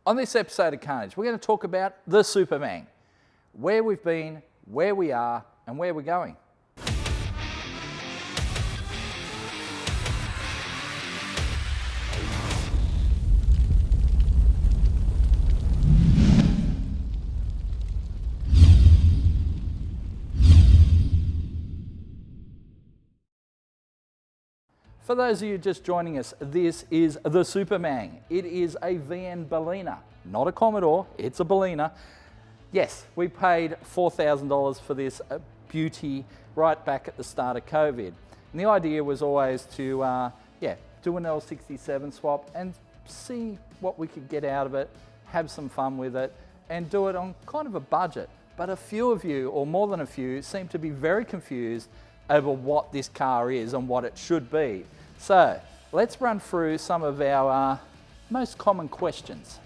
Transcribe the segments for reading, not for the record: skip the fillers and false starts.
On this episode of Carnage, we're going to talk about the Supermang, where we've been, where we are, and where we're going. For those of you just joining us, this is the Supermang. It is a VN Berliner, not a Commodore, it's a Berliner. Yes, we paid $4,000 for this beauty right back at the start of COVID. And the idea was always to do an L67 swap and see what we could get out of it, have some fun with it, and do it on kind of a budget. But a few of you, or more than a few, seem to be very confused over what this car is and what it should be. So let's run through some of our most common questions.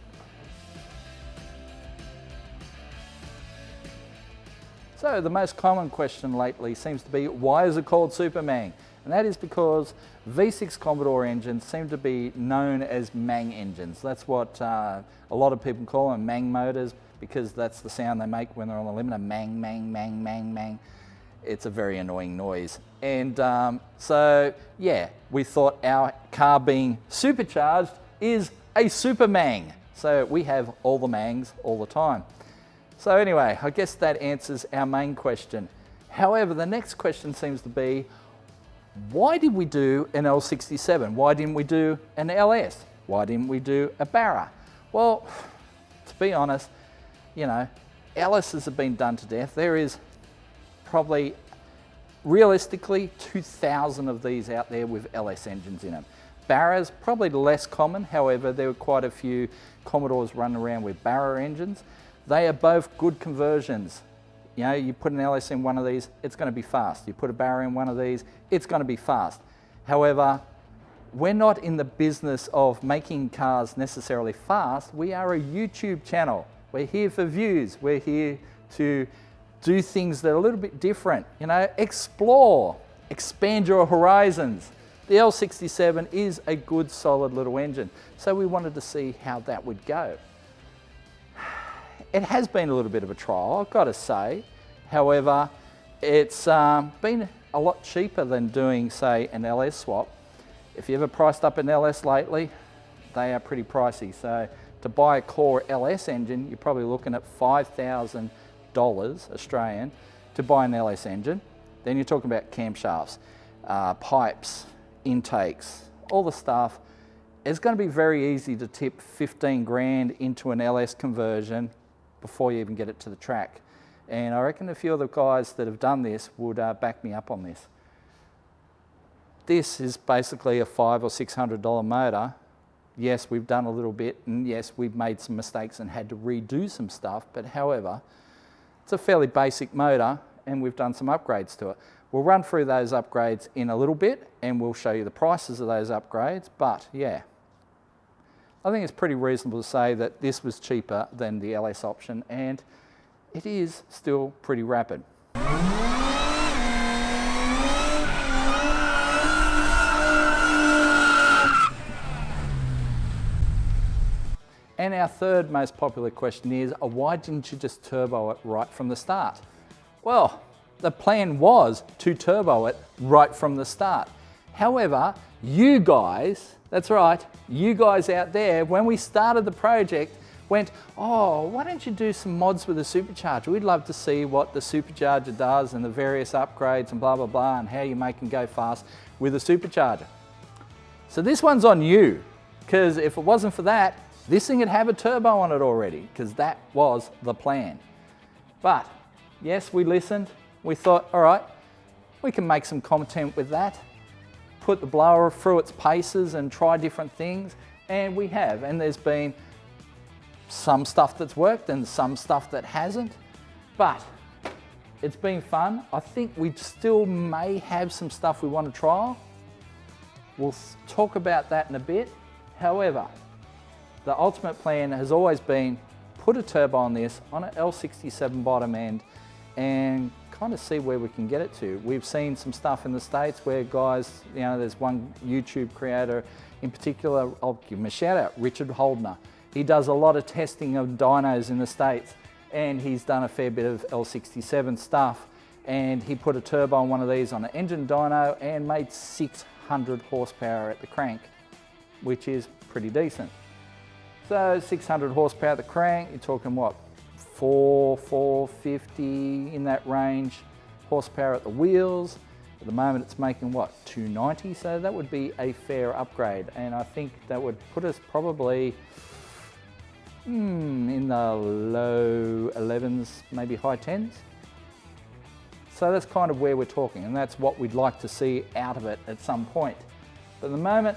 So the most common question lately seems to be, why is it called Supermang? And that is because V6 Commodore engines seem to be known as Mang engines. That's what a lot of people call them, Mang motors, because that's the sound they make when they're on the limiter. Mang, mang, mang, mang, mang. It's a very annoying noise. And so, yeah, we thought our car being supercharged is a Supermang. So we have all the Mangs all the time. So anyway, I guess that answers our main question. However, the next question seems to be, why did we do an L67? Why didn't we do an LS? Why didn't we do a Barra? Well, to be honest, you know, LSs have been done to death. There is probably, realistically, 2,000 of these out there with LS engines in them. Barras, probably less common. However, there were quite a few Commodores running around with Barra engines. They are both good conversions. You know, you put an LS in one of these, it's going to be fast. You put a Barra in one of these, it's going to be fast. However, we're not in the business of making cars necessarily fast. We are a YouTube channel. We're here for views. We're here to do things that are a little bit different, you know, explore, expand your horizons. The L67 is a good, solid little engine, so we wanted to see how that would go. It has been a little bit of a trial, I've got to say. However, it's been a lot cheaper than doing, say, an LS swap. If you ever priced up an LS lately, they are pretty pricey. So to buy a core LS engine, you're probably looking at $5,000 Australian to buy an LS engine. Then you're talking about camshafts, pipes, intakes, all the stuff. It's going to be very easy to tip 15 grand into an LS conversion before you even get it to the track. And I reckon a few of the guys that have done this would back me up on this. This is basically a $500 or $600 motor. Yes, we've done a little bit, and yes, we've made some mistakes and had to redo some stuff, but however, it's a fairly basic motor and we've done some upgrades to it. We'll run through those upgrades in a little bit and we'll show you the prices of those upgrades, but yeah, I think it's pretty reasonable to say that this was cheaper than the LS option, and it is still pretty rapid. And our third most popular question is, why didn't you just turbo it right from the start? Well, the plan was to turbo it right from the start. However, you guys, that's right, you guys out there, when we started the project, went, oh, why don't you do some mods with the supercharger? We'd love to see what the supercharger does and the various upgrades and blah, blah, blah, and how you make them go fast with a supercharger. So this one's on you, because if it wasn't for that, this thing would have a turbo on it already, because that was the plan. But yes, we listened. We thought, all right, we can make some content with that, put the blower through its paces and try different things, and we have. And there's been some stuff that's worked and some stuff that hasn't, but it's been fun. I think we still may have some stuff we want to trial. We'll talk about that in a bit. However, the ultimate plan has always been put a turbo on this on an L67 bottom end and kind of see where we can get it to. We've seen some stuff in the States where guys, you know, there's one YouTube creator in particular, I'll give him a shout out, Richard Holdner. He does a lot of testing of dynos in the States, and he's done a fair bit of L67 stuff, and he put a turbo on one of these on an engine dyno and made 600 horsepower at the crank, which is pretty decent. So 600 horsepower at the crank, you're talking what, 450 in that range horsepower at the wheels. At the moment it's making what, 290, so that would be a fair upgrade, and I think that would put us probably in the low 11s, maybe high 10s. So that's kind of where we're talking, and that's what we'd like to see out of it at some point. But at the moment,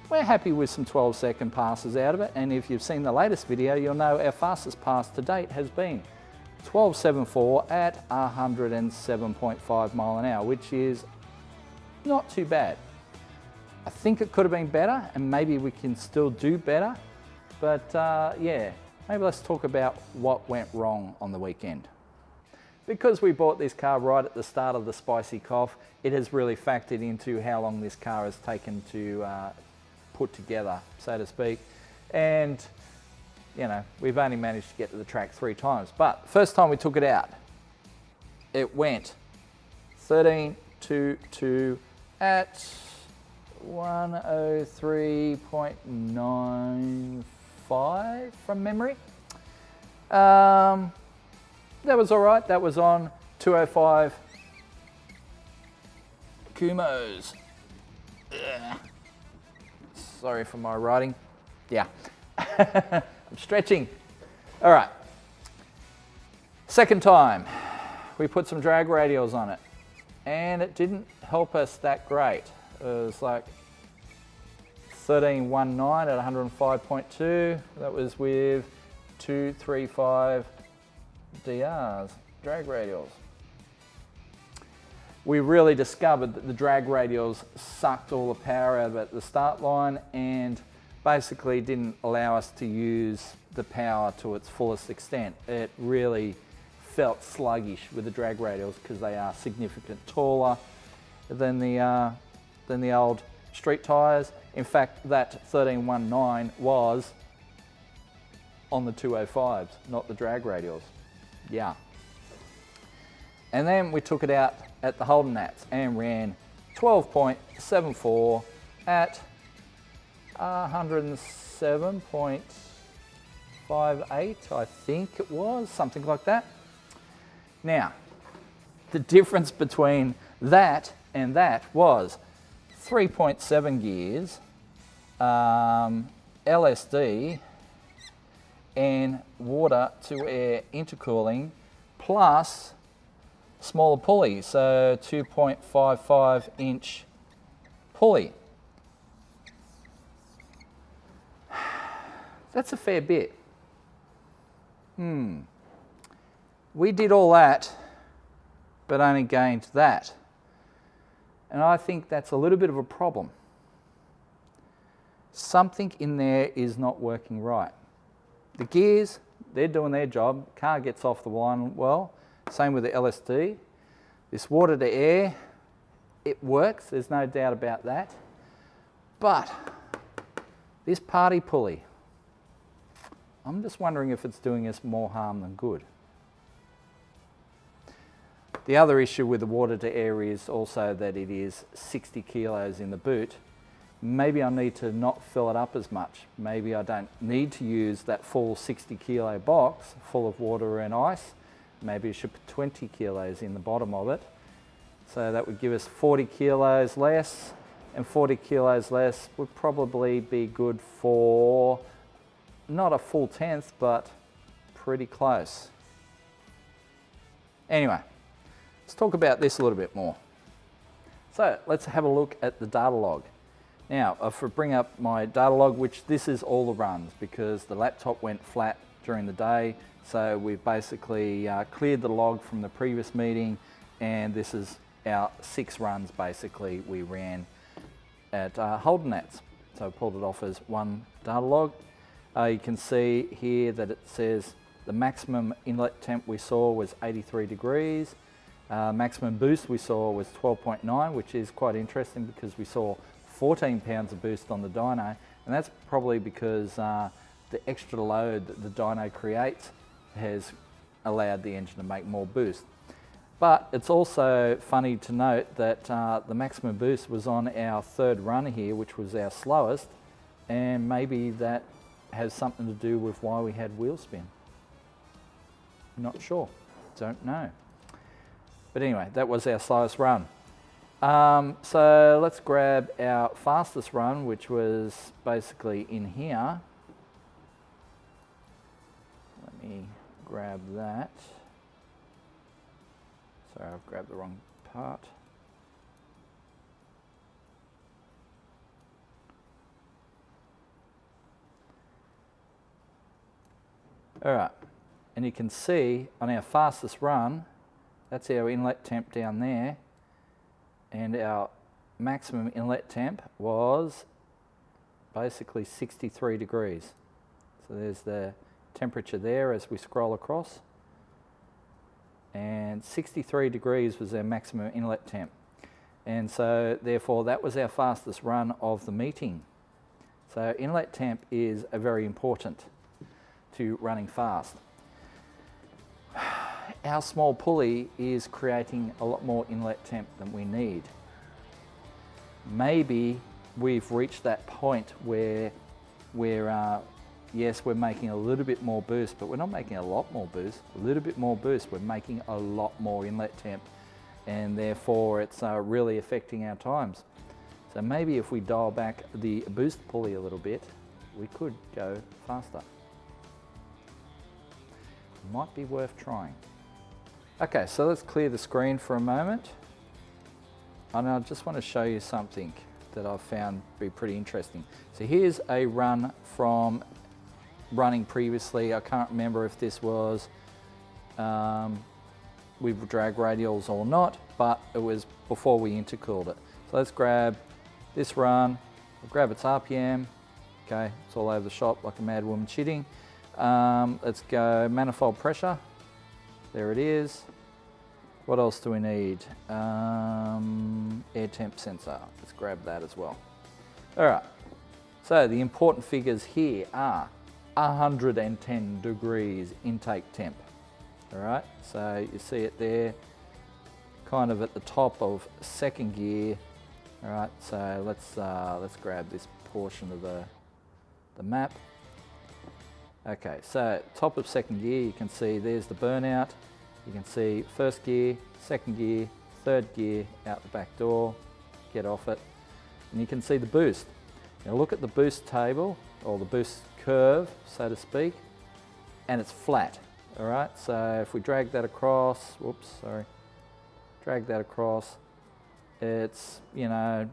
we're happy with some 12-second passes out of it, and if you've seen the latest video, you'll know our fastest pass to date has been 12.74 at 107.5 mile an hour, which is not too bad. I think it could have been better, and maybe we can still do better, but yeah, maybe let's talk about what went wrong on the weekend. Because we bought this car right at the start of the spicy cough, it has really factored into how long this car has taken to put together, so to speak. And you know, we've only managed to get to the track 3 times. But first time we took it out, it went 13.22 at 103.95 from memory. That was all right. That was on 205 Kumos. Ugh. Sorry for my writing. Yeah. I'm stretching. All right. Second time, we put some drag radials on it, and it didn't help us that great. It was like 13.19 at 105.2. That was with 235 DRs, drag radials. We really discovered that the drag radials sucked all the power out of it at the start line and basically didn't allow us to use the power to its fullest extent. It really felt sluggish with the drag radials because they are significantly taller than the old street tyres. In fact, that 13.19 was on the 205s, not the drag radials. Yeah. And then we took it out at the Holden Nats and ran 12.74 at 107.58, I think it was, something like that. Now, the difference between that and that was 3.7 gears, LSD, and water to air intercooling, plus smaller pulley, so 2.55 inch pulley. That's a fair bit. We did all that, but only gained that. And I think that's a little bit of a problem. Something in there is not working right. The gears, they're doing their job. Car gets off the line well. Same with the LSD. This water to air, it works, there's no doubt about that. But this party pulley, I'm just wondering if it's doing us more harm than good. The other issue with the water to air is also that it is 60 kilos in the boot. Maybe I need to not fill it up as much. Maybe I don't need to use that full 60 kilo box full of water and ice. Maybe I should put 20 kilos in the bottom of it. So that would give us 40 kilos less, and 40 kilos less would probably be good for not a full 10th, but pretty close. Anyway, let's talk about this a little bit more. So let's have a look at the data log. Now, if I bring up my data log, which this is all the runs because the laptop went flat during the day, so we've basically cleared the log from the previous meeting, and this is our 6 runs basically we ran at Holden Nats. So I pulled it off as one data log. You can see here that it says the maximum inlet temp we saw was 83 degrees. Maximum boost we saw was 12.9, which is quite interesting because we saw 14 pounds of boost on the dyno, and that's probably because the extra load that the dyno creates has allowed the engine to make more boost. But it's also funny to note that the maximum boost was on our third run here, which was our slowest, and maybe that has something to do with why we had wheel spin. Not sure, don't know. But anyway, that was our slowest run. So let's grab our fastest run, which was basically in here. Let me grab that. Sorry, I've grabbed the wrong part. All right, and you can see on our fastest run, that's our inlet temp down there, and our maximum inlet temp was basically 63 degrees. So there's the temperature there as we scroll across. And 63 degrees was our maximum inlet temp. And so therefore that was our fastest run of the meeting. So inlet temp is very important to running fast. Our small pulley is creating a lot more inlet temp than we need. Maybe we've reached that point where yes, we're making a little bit more boost, but we're not making a lot more boost. A little bit more boost, we're making a lot more inlet temp, and therefore it's really affecting our times. So maybe if we dial back the boost pulley a little bit, we could go faster. Might be worth trying. Okay, so let's clear the screen for a moment. And I just want to show you something that I've found to be pretty interesting. So here's a run from running previously. I can't remember if this was with drag radials or not, but it was before we intercooled it. So let's grab this run, we'll grab its RPM. Okay, it's all over the shop like a mad woman shitting. Let's go manifold pressure. There it is. What else do we need? Air temp sensor. Let's grab that as well. All right. So the important figures here are 110 degrees intake temp. All right. So you see it there, kind of at the top of second gear. All right. So let's grab this portion of the map. Okay, so top of second gear, you can see there's the burnout. You can see first gear, second gear, third gear out the back door, get off it. And you can see the boost. Now look at the boost table, or the boost curve, so to speak, and it's flat, all right? So if we drag that across, drag that across, it's, you know,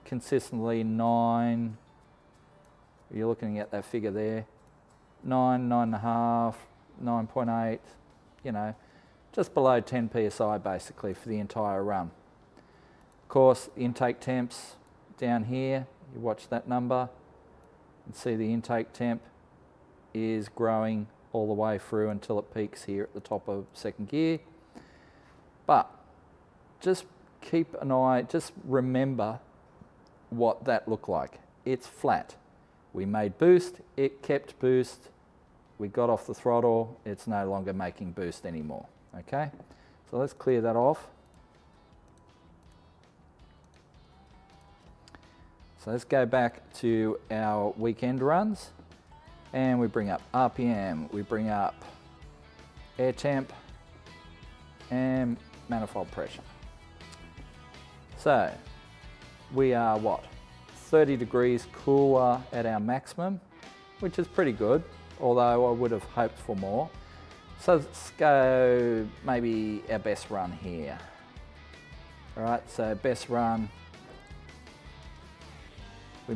consistently 9, you're looking at that figure there, 9, 9.5, 9.8, you know, just below 10 psi basically for the entire run. Of course, intake temps down here, you watch that number and see the intake temp is growing all the way through until it peaks here at the top of second gear. But just keep an eye, just remember what that looked like. It's flat. We made boost, it kept boost, we got off the throttle, it's no longer making boost anymore, okay? So let's clear that off. So let's go back to our weekend runs, and we bring up RPM, we bring up air temp, and manifold pressure. So we are what? 30 degrees cooler at our maximum, which is pretty good, although I would have hoped for more. So let's go maybe our best run here. All right, so best run, we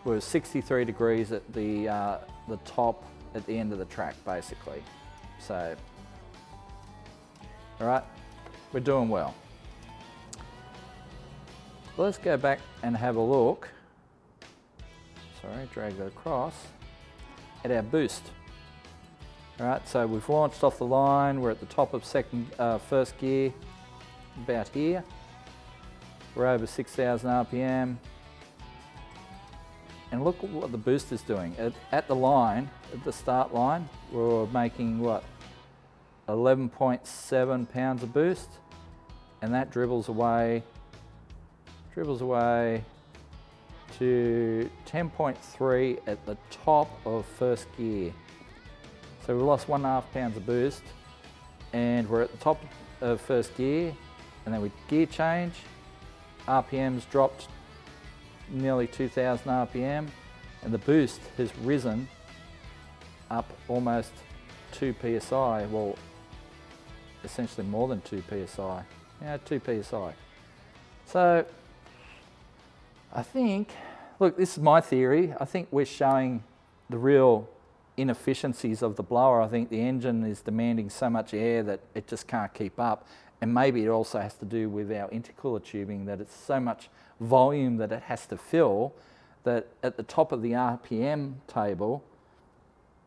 were 63 degrees at the top at the end of the track, basically. So, all right, we're doing well. Let's go back and have a look, drag that across, at our boost. All right, so we've launched off the line, we're at the top of first gear, about here. We're over 6,000 RPM. And look at what the boost is doing. At the line, at the start line, we're making what? 11.7 pounds of boost, and that dribbles away to 10.3 at the top of first gear. So we lost 1.5 pounds of boost, and we're at the top of first gear, and then we gear change, RPMs dropped nearly 2,000 RPM, and the boost has risen up almost 2 PSI, well, essentially more than 2 PSI, 2 PSI. So I think, look, this is my theory, I think we're showing the real inefficiencies of the blower. I think the engine is demanding so much air that it just can't keep up, and maybe it also has to do with our intercooler tubing, that it's so much volume that it has to fill that at the top of the RPM table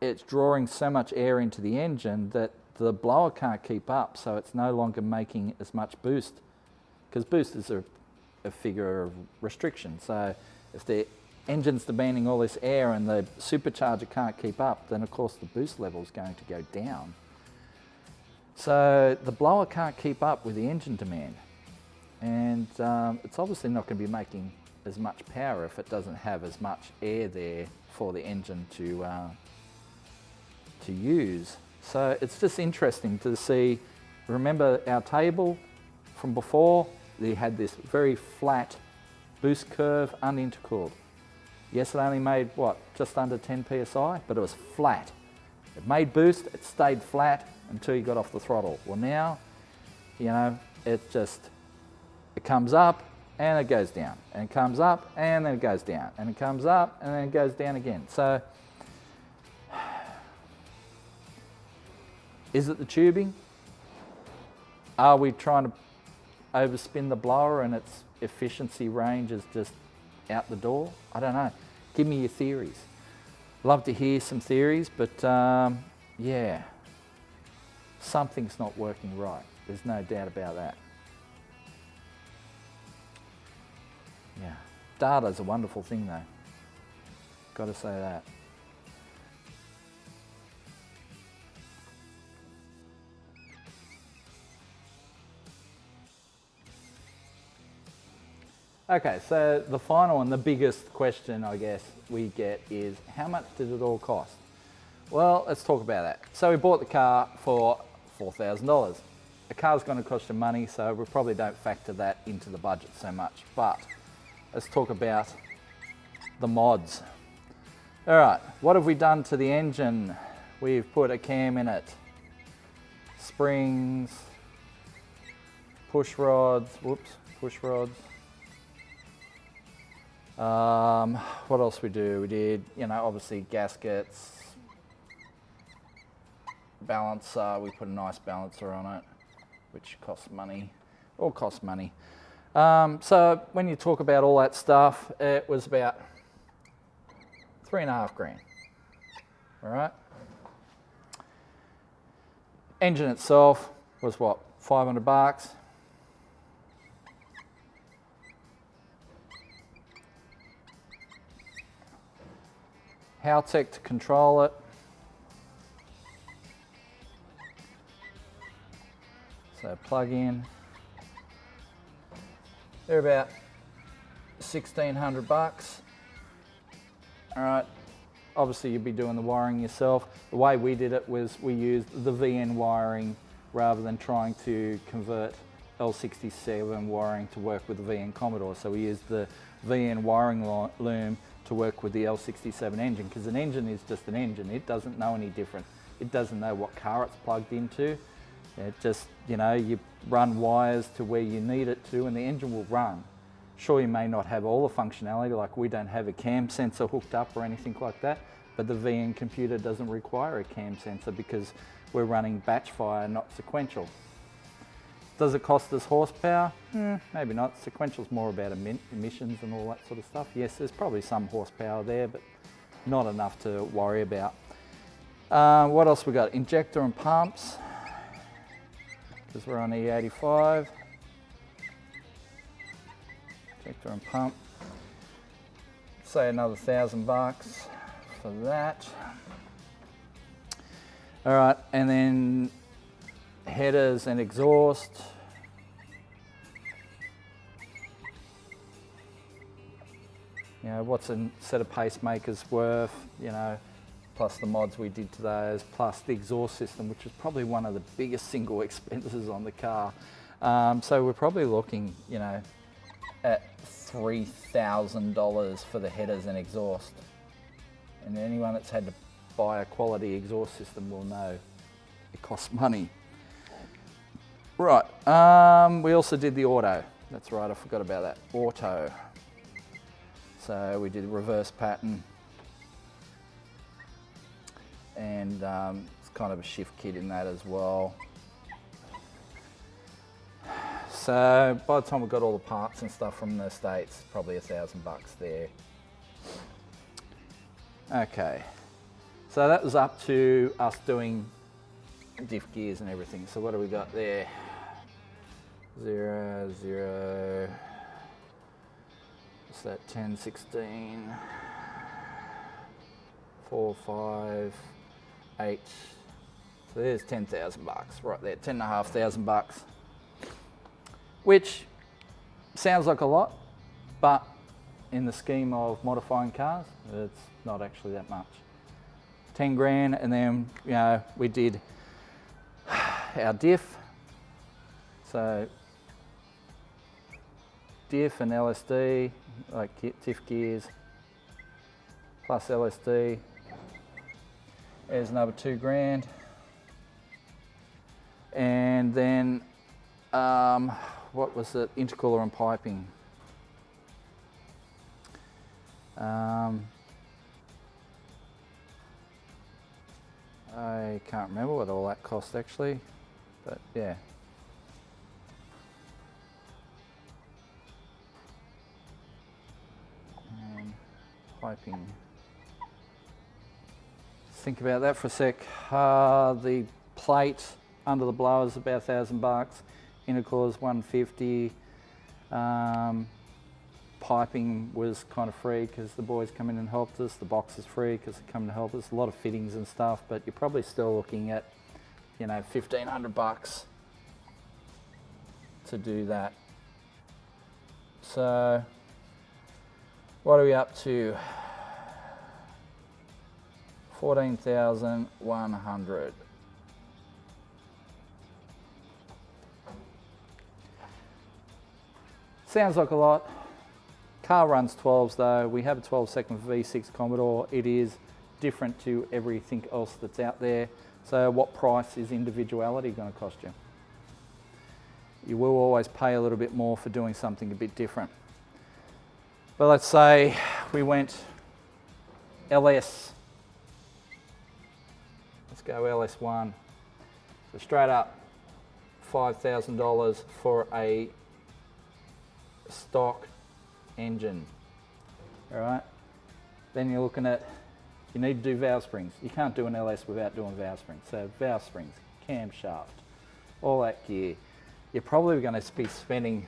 it's drawing so much air into the engine that the blower can't keep up, so it's no longer making as much boost, because boost is a figure of restriction. So if the engine's demanding all this air and the supercharger can't keep up, then of course the boost level is going to go down. So the blower can't keep up with the engine demand, and it's obviously not going to be making as much power if it doesn't have as much air there for the engine to use. So it's just interesting to see. Remember our table from before? They had this very flat boost curve, unintercooled. Yes, it only made what, just under 10 PSI, but it was flat. It made boost, it stayed flat until you got off the throttle. Well now, you know, it comes up and it goes down, and it comes up and then it goes down, and it comes up and then it goes down again. So is it the tubing? Are we trying to overspin the blower and its efficiency range is just out the door? I don't know. Give me your theories. Love to hear some theories, but yeah, something's not working right. There's no doubt about that. Yeah, data's a wonderful thing though. Got to say that. Okay, so the final and the biggest question I guess we get is, how much did it all cost? Well, let's talk about that. So we bought the car for $4,000. A car's going to cost you money, so we probably don't factor that into the budget so much. But let's talk about the mods. All right, what have we done to the engine? We've put a cam in it, springs, push rods, push rods. What else we do? We did, you know, obviously gaskets, balancer. We put a nice balancer on it, which costs money. All costs money. So when you talk about all that stuff, it was about $3.5 grand. All right. Engine itself was what, $500. Haltech to control it. So plug in. They're about $1,600. All right. Obviously you'd be doing the wiring yourself. The way we did it was we used the VN wiring rather than trying to convert L67 wiring to work with the VN Commodore. So we used the VN wiring loom to work with the L67 engine, because an engine is just an engine. It doesn't know any different. It doesn't know what car it's plugged into. It just, you know, you run wires to where you need it to and the engine will run. Sure, you may not have all the functionality, like we don't have a cam sensor hooked up or anything like that, but the VN computer doesn't require a cam sensor because we're running batch fire, not sequential. Does it cost us horsepower? Maybe not. Sequential's more about emissions and all that sort of stuff. Yes, there's probably some horsepower there, but not enough to worry about. What else we got? Injector and pumps, because we're on E85. Injector and pump. say another $1,000 for that. All right, and then headers and exhaust. You know, what's a set of pacemakers worth, you know, plus the mods we did to those, plus the exhaust system, which is probably one of the biggest single expenses on the car. So we're probably looking, you know, at $3,000 for the headers and exhaust. And anyone that's had to buy a quality exhaust system will know it costs money. Right, we also did the auto. That's right, I forgot about that, auto. So we did reverse pattern, and it's kind of a shift kit in that as well. So by the time we got all the parts and stuff from the States, probably $1,000 there. Okay, so that was up to us doing diff gears and everything. So what do we got there? 0, 0. What's that? 10, 16, 4, 5, 8. So there's $10,000 right there, $10,500, which sounds like a lot, but in the scheme of modifying cars, it's not actually that much. 10 grand, and then, you know, we did our diff. So diff and LSD, like diff gears, plus LSD. There's another 2 grand. And then, what was it? Intercooler and piping. I can't remember what all that cost actually, but yeah. And piping. Think about that for a sec. The plate under the blower is about $1,000. Intercooler's $150. Piping was kind of free because the boys come in and helped us. The box is free because they come to help us. A lot of fittings and stuff, but you're probably still looking at, you know, $1,500 to do that. So what are we up to? 14,100. Sounds like a lot. Car runs 12s though. We have a 12-second V6 Commodore. It is different to everything else that's out there. So what price is individuality going to cost you? You will always pay a little bit more for doing something a bit different. But let's say we went LS. Let's go LS1. So straight up $5,000 for a stock engine. All right. Then you're looking at, you need to do valve springs. You can't do an LS without doing valve springs. So valve springs, camshaft, all that gear. You're probably going to be spending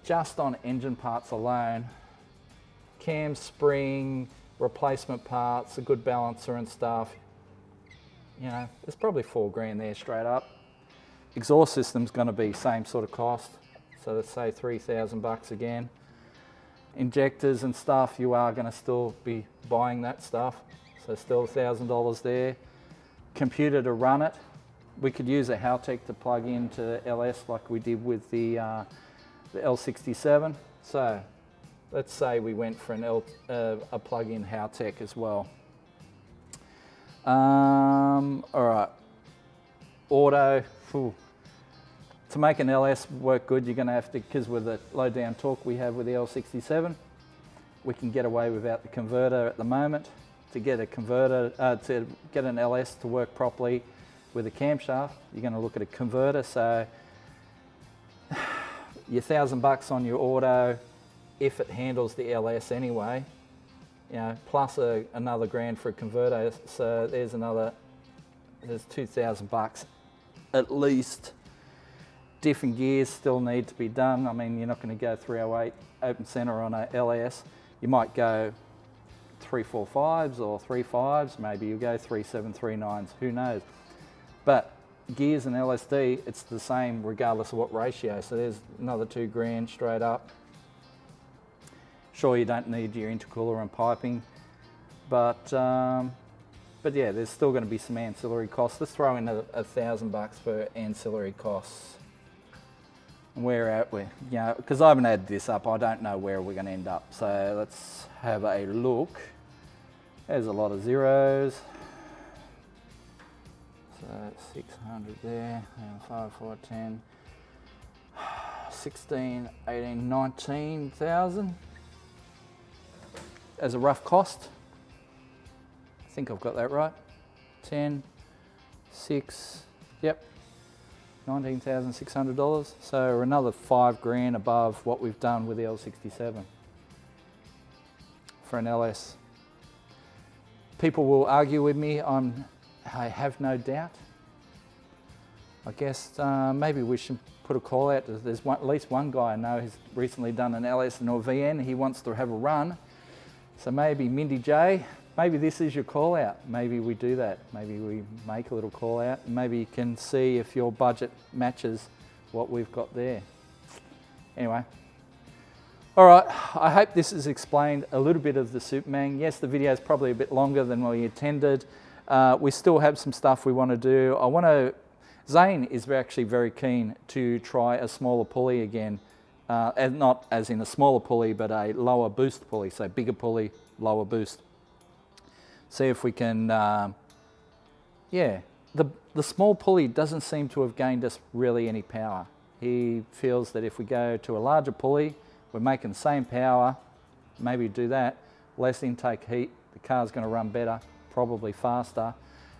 just on engine parts alone, cam, spring, replacement parts, a good balancer and stuff. You know, there's probably 4 grand there straight up. Exhaust system's going to be same sort of cost. So let's say $3,000 again. Injectors and stuff, you are going to still be buying that stuff. So still $1,000 there. Computer to run it. We could use a Haltech to plug into LS like we did with the L67. So let's say we went for a plug-in Haltech as well. All right, auto. Whew. To make an LS work good, you're going to have to, because with the low down torque we have with the L67, we can get away without the converter at the moment. To get a converter, to get an LS to work properly with a camshaft, you're going to look at a converter. So your $1,000 on your auto, if it handles the LS anyway, you know, plus another grand for a converter. So there's $2,000 at least. Diff and gears still need to be done. I mean, you're not going to go 308 open center on a LS. You might go 345s or 35s, maybe you go 3739s, who knows. But gears and LSD, it's the same regardless of what ratio. So there's another $2,000 straight up. Sure, you don't need your intercooler and piping, but yeah, there's still going to be some ancillary costs. Let's throw in $1,000 for ancillary costs. And where at we, you know, because I haven't added this up, I don't know where we're going to end up. So let's have a look. There's a lot of zeros. So 600 there, 5, 4, 10, 16, 18, 19,000 as a rough cost. I think I've got that right. 10, 6, yep, $19,600. So we're another $5,000 above what we've done with the L67 for an LS. People will argue with me, I have no doubt. I guess maybe we should put a call out. There's at least one guy I know who's recently done an LS and a VN. He wants to have a run. So maybe Mindy J, maybe this is your call out. Maybe we do that. Maybe we make a little call out. And maybe you can see if your budget matches what we've got there. Anyway. All right, I hope this has explained a little bit of the Supermang. Yes, the video is probably a bit longer than we intended. We still have some stuff we want to do. Zane is actually very keen to try a smaller pulley again, and not as in a smaller pulley, but a lower boost pulley, so bigger pulley, lower boost. See if we can, yeah, the small pulley doesn't seem to have gained us really any power. He feels that if we go to a larger pulley, we're making the same power, maybe do that, less intake heat, the car's going to run better, probably faster,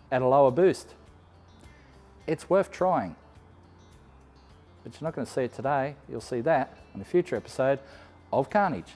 at a lower boost. It's worth trying. But you're not going to see it today, you'll see that in a future episode of Carnage.